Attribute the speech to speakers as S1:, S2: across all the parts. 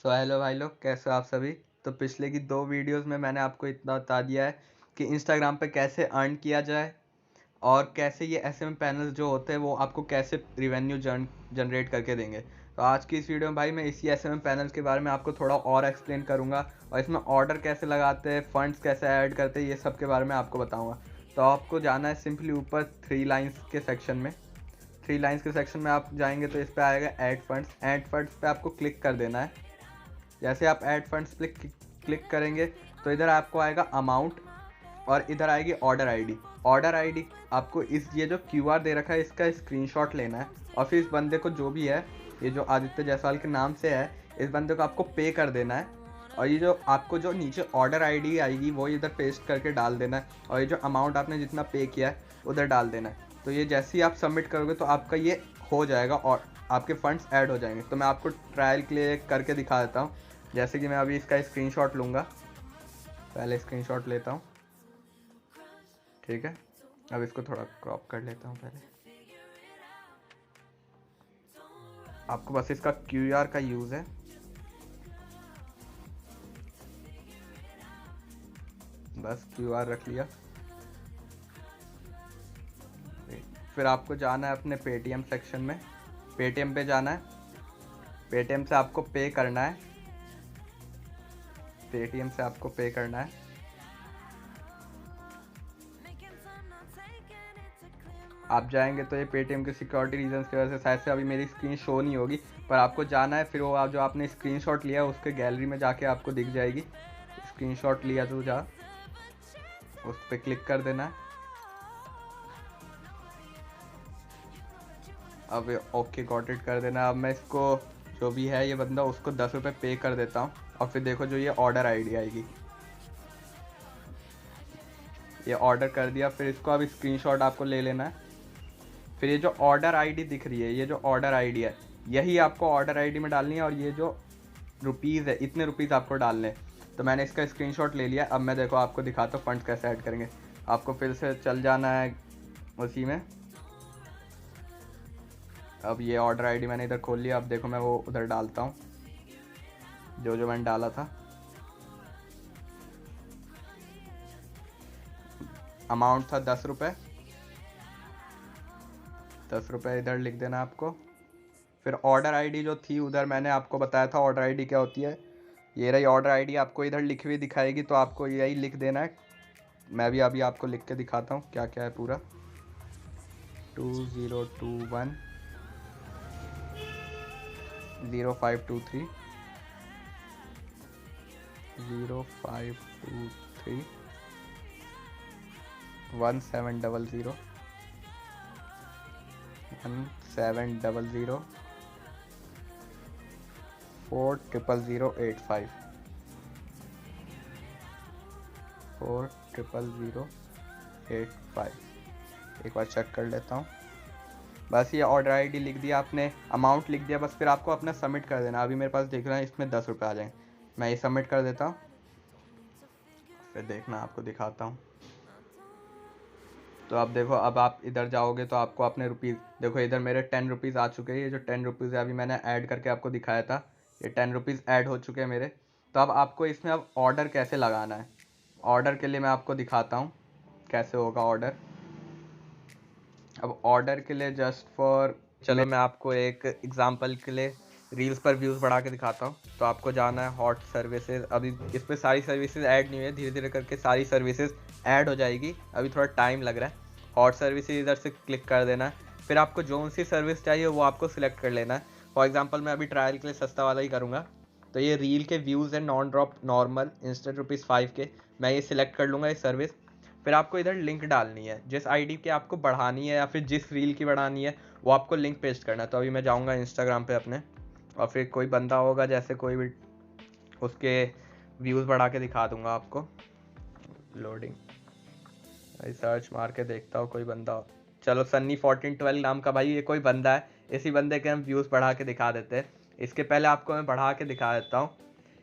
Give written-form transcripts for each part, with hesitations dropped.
S1: So hello भाई लोग, कैसे हो आप सभी। तो पिछले की 2 वीडियोस में मैंने आपको इतना बता दिया है कि इंस्टाग्राम पे कैसे अर्न किया जाए और कैसे ये एसएम पैनल्स जो होते हैं वो आपको कैसे रिवेन्यू जनरेट करके देंगे। तो आज की इस वीडियो में भाई मैं इसी एसएम पैनल्स के बारे में आपको थोड़ा और एक्सप्लेन करूंगा और इसमें ऑर्डर कैसे लगाते हैं, फंड्स कैसे ऐड करते हैं, ये सब के बारे में आपको बताऊँगा। तो आपको जाना है सिंपली ऊपर 3 लाइन्स के सेक्शन में आप जाएंगे तो इस पर आएगा ऐड फंड्स पे आपको क्लिक कर देना है। जैसे आप ऐड फंड्स पे क्लिक करेंगे तो इधर आपको आएगा अमाउंट और इधर आएगी ऑर्डर आईडी। आपको ये जो क्यूआर दे रखा है इसका स्क्रीनशॉट लेना है और फिर इस बंदे को जो भी है, ये जो आदित्य जायसवाल के नाम से है, इस बंदे को आपको पे कर देना है। और ये जो आपको जो नीचे ऑर्डर आईडी आएगी वो इधर पेस्ट करके डाल देना है और ये जो अमाउंट आपने जितना पे किया है उधर डाल देना है। तो ये जैसे ही आप सबमिट करोगे तो आपका ये हो जाएगा और आपके फंड्स ऐड हो जाएंगे। तो मैं आपको ट्रायल के लिए करके दिखा देता हूँ। जैसे कि मैं अभी इसका स्क्रीनशॉट लूँगा, पहले स्क्रीनशॉट लेता हूँ, ठीक है। अब इसको थोड़ा क्रॉप कर लेता हूँ पहले। आपको बस इसका क्यूआर का यूज़ है, बस क्यूआर रख लिया। फिर आपको जाना है अपने पेटीएम सेक्शन में, पेटीएम पे जाना है, पेटीएम से आपको पे करना है, पेटीएम से आपको पे करना है। आप जाएंगे तो ये पेटीएम के सिक्योरिटी रीजंस की वजह से शायद से अभी मेरी स्क्रीन शो नहीं होगी, पर आपको जाना है। फिर वो आप जो आपने स्क्रीनशॉट लिया है उसके गैलरी में जाके आपको दिख जाएगी, स्क्रीनशॉट लिया तो जा उस पर क्लिक कर देना है। अब ओके गॉट इट कर देना। अब मैं इसको जो भी है ये बंदा उसको 10 रुपये पे कर देता हूँ और फिर देखो जो ये ऑर्डर आईडी आएगी, ये ऑर्डर कर दिया। फिर इसको अब स्क्रीनशॉट आपको ले लेना है। फिर ये जो ऑर्डर आईडी दिख रही है, ये जो ऑर्डर आईडी है यही आपको ऑर्डर आईडी में डालनी है और ये जो रुपीज़ है इतने रुपीज़ आपको डालने हैं। तो मैंने इसका स्क्रीनशॉट ले लिया। अब मैं देखो आपको दिखाता हूँ फंड्स कैसे ऐड करेंगे। आपको फिर से चल जाना है उसी में। अब ये ऑर्डर आईडी मैंने इधर खोल लिया। अब देखो मैं वो उधर डालता हूँ जो जो मैंने डाला था। अमाउंट था 10 रुपये, 10 रुपये इधर लिख देना आपको। फिर ऑर्डर आईडी जो थी उधर मैंने आपको बताया था ऑर्डर आईडी क्या होती है, ये रही ऑर्डर आईडी। आपको इधर लिखी हुई दिखाएगी तो आपको यही लिख देना है। मैं भी अभी आपको लिख के दिखाता हूँ क्या क्या है पूरा। 2021 0523 0523 1700 1700 40085 40085। एक बार चेक कर लेता हूँ। बस ये ऑर्डर आईडी लिख दिया आपने, अमाउंट लिख दिया, बस फिर आपको अपना सबमिट कर देना। अभी मेरे पास देख रहे हैं इसमें 10 रुपये आ जाएंगे। मैं ये सबमिट कर देता हूँ, फिर देखना आपको दिखाता हूँ। तो अब देखो, अब आप इधर जाओगे तो आपको अपने रुपीज़ देखो, इधर मेरे 10 रुपीज़ आ चुके हैं। ये जो 10 रुपीज़ है अभी मैंने ऐड करके आपको दिखाया था, ये 10 रुपीज़ ऐड हो चुके हैं मेरे। तो अब आपको इसमें अब ऑर्डर कैसे लगाना है, ऑर्डर के लिए मैं आपको दिखाता हूँ कैसे होगा ऑर्डर। अब ऑर्डर के लिए जस्ट फॉर चलो मैं आपको एक एग्जांपल के लिए रील्स पर व्यूज़ बढ़ा के दिखाता हूँ। तो आपको जाना है हॉट सर्विसेज। अभी इस पर सारी सर्विसेज ऐड नहीं हुई है, धीरे धीरे करके सारी सर्विसेज ऐड हो जाएगी, अभी थोड़ा टाइम लग रहा है। हॉट सर्विसेज इधर से क्लिक कर देना है। फिर आपको जो सी सर्विस चाहिए वो आपको सिलेक्ट कर लेना है। फॉर एग्जाम्पल मैं अभी ट्रायल के लिए सस्ता वाला ही करूँगा। तो ये रील के व्यूज़ हैं, नॉन ड्रॉप नॉर्मल इंस्टेंट ₹5 के, मैं ये सिलेक्ट कर लूँगा ये सर्विस। फिर आपको इधर लिंक डालनी है, जिस आईडी की आपको बढ़ानी है या फिर जिस रील की बढ़ानी है वो आपको लिंक पेस्ट करना है। तो अभी मैं जाऊँगा इंस्टाग्राम पे अपने, और फिर कोई बंदा होगा जैसे कोई भी, उसके व्यूज़ बढ़ा के दिखा दूँगा आपको। लोडिंग, सर्च मार के देखता हूँ कोई बंदा। चलो सन्नी 1412 नाम का भाई ये कोई बंदा है, इसी बंदे के हम व्यूज़ बढ़ा के दिखा देते हैं। इसके पहले आपको मैं बढ़ा के दिखा देता हूँ।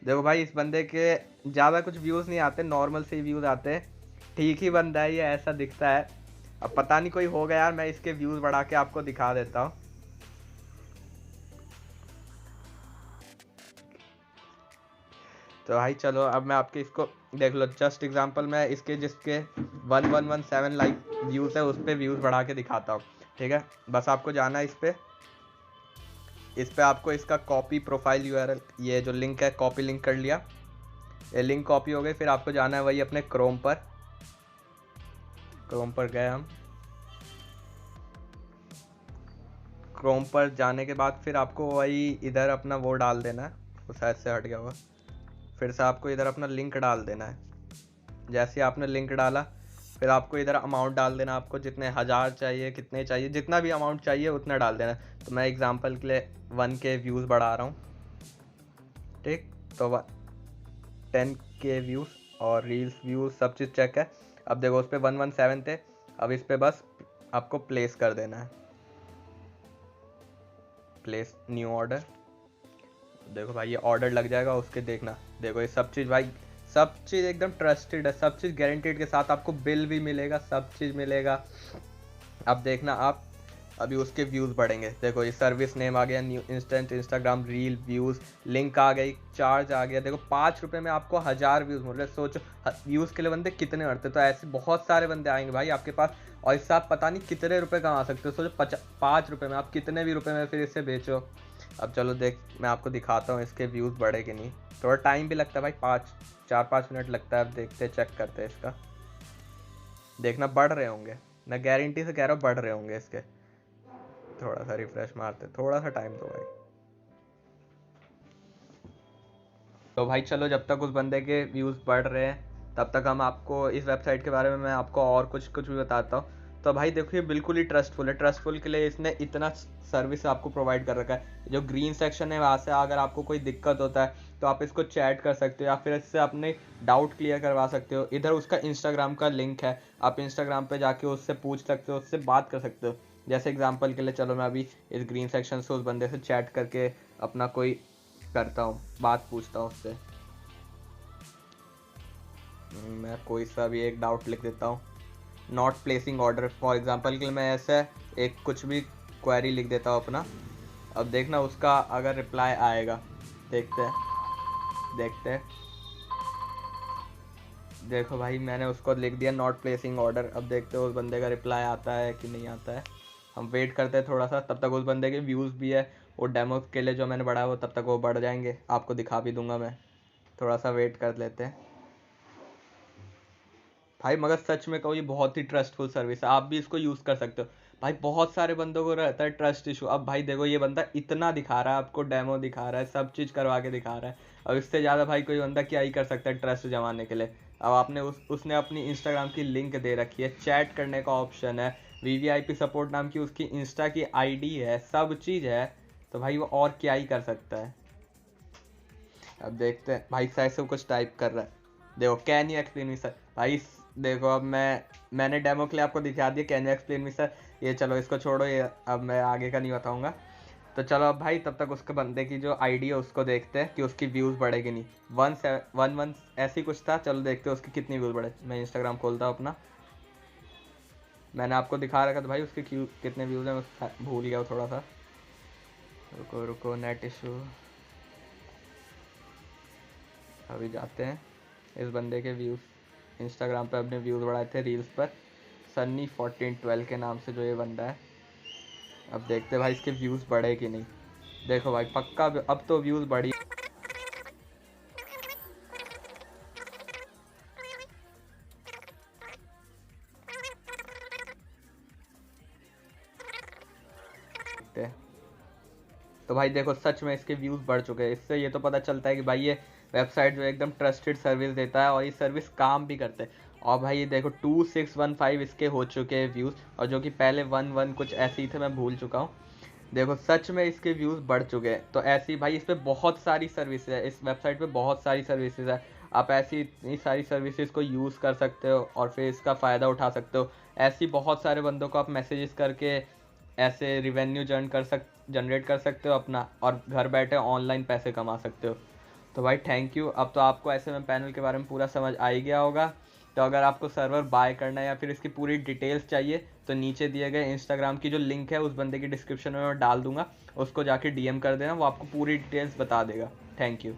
S1: देखो भाई इस बंदे के ज़्यादा कुछ व्यूज़ नहीं आते, नॉर्मल से ही व्यूज़ आते हैं। ठीक ही बंदा है ये, ऐसा दिखता है। अब पता नहीं कोई होगा यार, मैं इसके व्यूज़ बढ़ा के आपको दिखा देता हूँ। तो भाई चलो अब मैं आपके इसको देख लो, जस्ट एग्जांपल मैं इसके जिसके 1117 लाइक व्यूज़ है उस पर व्यूज़ बढ़ा के दिखाता हूँ। ठीक है, बस आपको जाना है इस पे आपको इसका कॉपी प्रोफाइल यूआरएल, ये जो लिंक है कॉपी लिंक कर लिया, ये लिंक कॉपी हो गई। फिर आपको जाना है वही अपने क्रोम पर गए हम। क्रोम पर जाने के बाद फिर आपको वही इधर अपना वो डाल देना है, वो शायद से हट गया होगा। फिर से आपको इधर अपना लिंक डाल देना है। जैसे आपने लिंक डाला फिर आपको इधर अमाउंट डाल देना, आपको जितने 1000 चाहिए, कितने चाहिए, जितना भी अमाउंट चाहिए उतना डाल देना। तो मैं एग्जांपल के लिए 1K व्यूज़ बढ़ा रहा हूँ। ठीक, तो 10K व्यूज़ और रील्स व्यूज़ सब चीज़ चेक है। अब देखो उस पर 117 थे, अब इस पर बस आपको प्लेस कर देना है, प्लेस न्यू ऑर्डर। देखो भाई ये ऑर्डर लग जाएगा, उसके देखना, देखो ये सब चीज़ भाई, सब चीज़ एकदम ट्रस्टेड है, सब चीज़ गारंटीड के साथ आपको बिल भी मिलेगा, सब चीज़ मिलेगा। अब देखना आप, अभी उसके व्यूज़ बढ़ेंगे। देखो ये सर्विस नेम आ गया, new instant Instagram reel views, link आ गई, चार्ज आ गया। देखो 5 रुपये में आपको 1000 व्यूज़ मिल रहे। सोचो व्यूज़ के लिए बंदे कितने मरते, तो ऐसे बहुत सारे बंदे आएंगे भाई आपके पास, और इससे आप पता नहीं कितने रुपए कमा सकते हो। सोचो 5 रुपये में आप कितने भी रुपए में फिर इसे बेचो। अब चलो मैं आपको दिखाता हूँ इसके व्यूज़ बढ़े कि नहीं। थोड़ा टाइम भी लगता है भाई, 4-5 मिनट लगता है। अब देखते चेक करते हैं इसका, देखना बढ़ रहे होंगे, मैं गारंटी से कह रहा हूँ बढ़ रहे होंगे इसके। थोड़ा सा रिफ्रेश मारते, थोड़ा सा टाइम दो भाई। तो भाई चलो जब तक उस बंदे के व्यूज़ बढ़ रहे हैं तब तक हम आपको इस वेबसाइट के बारे में मैं आपको और कुछ भी बताता हूँ। तो भाई देखो ये बिल्कुल ही ट्रस्टफुल है, ट्रस्टफुल के लिए इसने इतना सर्विस आपको प्रोवाइड कर रखा है। जो ग्रीन सेक्शन है वहाँ से अगर आपको कोई दिक्कत होता है तो आप इसको चैट कर सकते हो या फिर इससे अपने डाउट क्लियर करवा सकते हो। इधर उसका इंस्टाग्राम का लिंक है, आप इंस्टाग्राम पे जाके उससे पूछ सकते हो, उससे बात कर सकते हो। जैसे एग्जांपल के लिए चलो मैं अभी इस ग्रीन सेक्शन से उस बंदे से चैट करके अपना कोई करता हूँ, बात पूछता हूँ उससे। मैं कोई सा भी एक डाउट लिख देता हूँ, not placing order for example के लिए मैं ऐसे एक कुछ भी क्वेरी लिख देता हूँ अपना। अब देखना उसका अगर रिप्लाई आएगा, देखते हैं। देखो भाई मैंने उसको लिख दिया नॉट प्लेसिंग ऑर्डर। अब देखते हो उस बंदे का रिप्लाई आता है कि नहीं आता है। हम वेट करते हैं थोड़ा सा, तब तक उस बंदे के व्यूज़ भी है, वो डेमो के लिए जो मैंने बढ़ाया वो तब तक वो बढ़ जाएंगे, आपको दिखा भी दूंगा मैं। थोड़ा सा वेट कर लेते हैं भाई। मगर सच में कहूँ ये बहुत ही ट्रस्टफुल सर्विस है, आप भी इसको यूज़ कर सकते हो भाई। बहुत सारे बंदों को रहता है ट्रस्ट इशू। अब भाई देखो ये बंदा इतना दिखा रहा है आपको, डेमो दिखा रहा है, सब चीज़ करवा के दिखा रहा है। अब इससे ज़्यादा भाई कोई बंदा क्या ही कर सकता है ट्रस्ट जमाने के लिए। अब आपने उसने अपनी इंस्टाग्राम की लिंक दे रखी है, चैट करने का ऑप्शन है, VVIP सपोर्ट नाम की उसकी इंस्टा की ID है, सब चीज़ है। तो भाई वो और क्या ही कर सकता है। अब देखते हैं भाई, शायद से कुछ टाइप कर रहा है। देखो can you explain me sir. भाई देखो अब मैंने डेमो के लिए आपको दिखा दिया, can you explain me sir. ये चलो इसको छोड़ो, ये अब मैं आगे का नहीं बताऊंगा। तो चलो अब भाई तब तक उसके बंदे की जो ID है उसको देखते हैं कि उसकी व्यूज़ बढ़ेगी नहीं। 1 ऐसी कुछ था। चलो देखते हैं उसकी कितनी व्यूज़ बढ़े। मैं इंस्टाग्राम खोलता हूँ अपना, मैंने आपको दिखा रखा था भाई उसके कितने व्यूज़ हैं, भूल गया थोड़ा सा। रुको नेट इशू। अभी जाते हैं इस बंदे के व्यूज़, इंस्टाग्राम पे अपने व्यूज़ बढ़ाए थे रील्स पर, सन्नी 1412 के नाम से जो ये बंदा है। अब देखते भाई इसके व्यूज़ बढ़े कि नहीं। देखो भाई पक्का अब तो व्यूज़ बढ़ी। तो भाई देखो सच में इसके व्यूज़ बढ़ चुके हैं। इससे ये तो पता चलता है कि भाई ये वेबसाइट जो एकदम ट्रस्टेड सर्विस देता है और ये सर्विस काम भी करते हैं। और भाई ये देखो 2615 इसके हो चुके हैं व्यूज़, और जो कि पहले 11 कुछ ऐसे ही थे, मैं भूल चुका हूँ। देखो सच में इसके व्यूज़ बढ़ चुके हैं। तो ऐसी भाई इस पर बहुत सारी सर्विसेज है, इस वेबसाइट पे बहुत सारी सर्विसेज है। आप ऐसी इतनी सारी सर्विसेज को यूज़ कर सकते हो और फिर इसका फ़ायदा उठा सकते हो। ऐसी बहुत सारे बंदों को आप मैसेजेस करके ऐसे रिवेन्यू जनरेट कर सकते हो अपना, और घर बैठे ऑनलाइन पैसे कमा सकते हो। तो भाई थैंक यू। अब तो आपको SMM पैनल के बारे में पूरा समझ आ ही गया होगा। तो अगर आपको सर्वर बाय करना है या फिर इसकी पूरी डिटेल्स चाहिए तो नीचे दिए गए इंस्टाग्राम की जो लिंक है उस बंदे की डिस्क्रिप्शन में मैं डाल दूंगा, उसको जाके DM कर देना, वो आपको पूरी डिटेल्स बता देगा। Thank you.